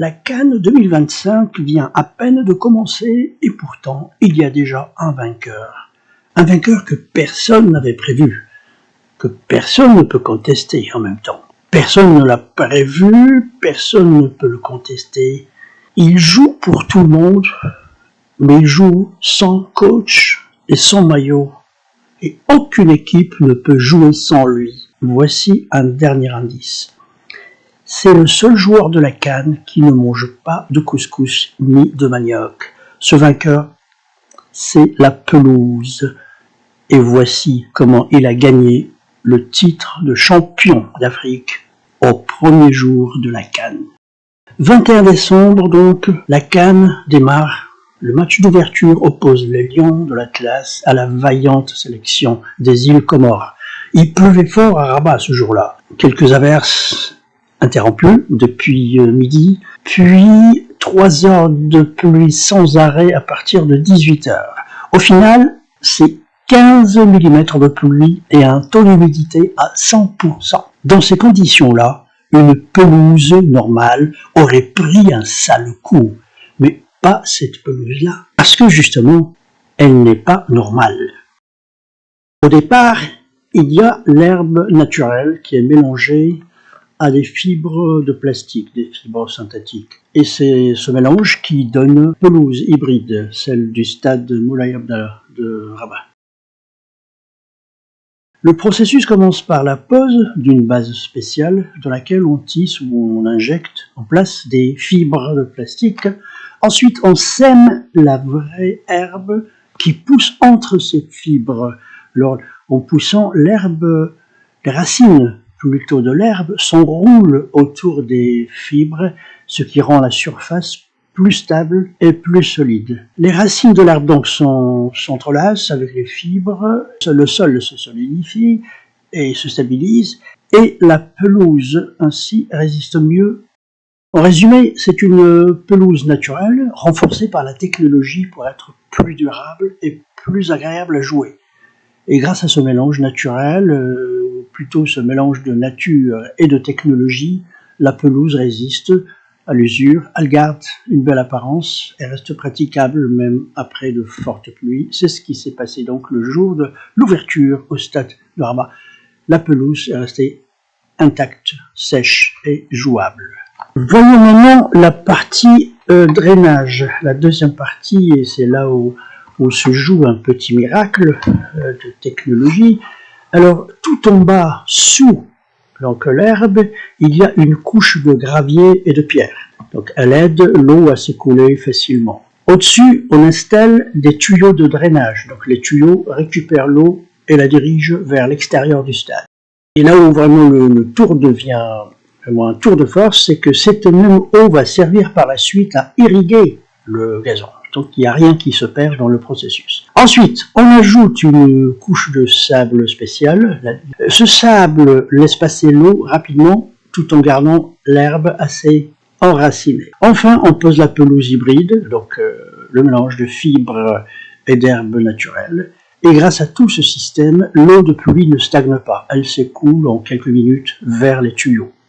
La Cannes 2025 vient à peine de commencer et pourtant il y a déjà un vainqueur. Un vainqueur que personne n'avait prévu, que personne ne peut contester en même temps. Personne ne l'a prévu, personne ne peut le contester. Il joue pour tout le monde, mais il joue sans coach et sans maillot. Et aucune équipe ne peut jouer sans lui. Voici un dernier indice. C'est le seul joueur de la Cannes qui ne mange pas de couscous ni de manioc. Ce vainqueur, c'est la pelouse. Et voici comment il a gagné le titre de champion d'Afrique au premier jour de la Cannes. 21 décembre donc, la Cannes démarre. Le match d'ouverture oppose les Lions de l'Atlas à la vaillante sélection des îles Comores. Il pleuvait fort à Rabat ce jour-là. Quelques averses interrompues depuis midi, puis 3 heures de pluie sans arrêt à partir de 18 heures. Au final, c'est 15 mm de pluie et un taux d'humidité à 100%. Dans ces conditions-là, une pelouse normale aurait pris un sale coup. Mais pas cette pelouse-là, parce que justement, elle n'est pas normale. Au départ, il y a l'herbe naturelle qui est mélangée à des fibres de plastique, des fibres synthétiques. Et c'est ce mélange qui donne pelouse hybride, celle du stade Moulay Abdallah de Rabat. Le processus commence par la pose d'une base spéciale dans laquelle on tisse ou on injecte en place des fibres de plastique. Ensuite, on sème la vraie herbe qui pousse entre ces fibres. Alors, en poussant l'herbe, les racines plutôt de l'herbe s'enroulent autour des fibres, ce qui rend la surface plus stable et plus solide. Les racines de l'herbe donc s'entrelacent avec les fibres, le sol se solidifie et se stabilise, et la pelouse ainsi résiste mieux. En résumé, c'est une pelouse naturelle renforcée par la technologie pour être plus durable et plus agréable à jouer. Et grâce à ce mélange naturel, ou plutôt ce mélange de nature et de technologie, la pelouse résiste à l'usure, elle garde une belle apparence et reste praticable même après de fortes pluies. C'est ce qui s'est passé donc le jour de l'ouverture au stade de Rabat. La pelouse est restée intacte, sèche et jouable. Voyons maintenant la partie drainage, la deuxième partie, et c'est là où se joue un petit miracle de technologie. Alors, tout en bas, sous donc l'herbe, il y a une couche de gravier et de pierre. Donc, elle aide l'eau à s'écouler facilement. Au-dessus, on installe des tuyaux de drainage. Donc, les tuyaux récupèrent l'eau et la dirigent vers l'extérieur du stade. Et là où vraiment le tour devient vraiment un tour de force, c'est que cette même eau va servir par la suite à irriguer le gazon. Donc il n'y a rien qui se perd dans le processus. Ensuite, on ajoute une couche de sable spécial. Ce sable laisse passer l'eau rapidement tout en gardant l'herbe assez enracinée. Enfin, on pose la pelouse hybride, donc le mélange de fibres et d'herbes naturelles. Et grâce à tout ce système, l'eau de pluie ne stagne pas. Elle s'écoule en quelques minutes vers les tuyaux.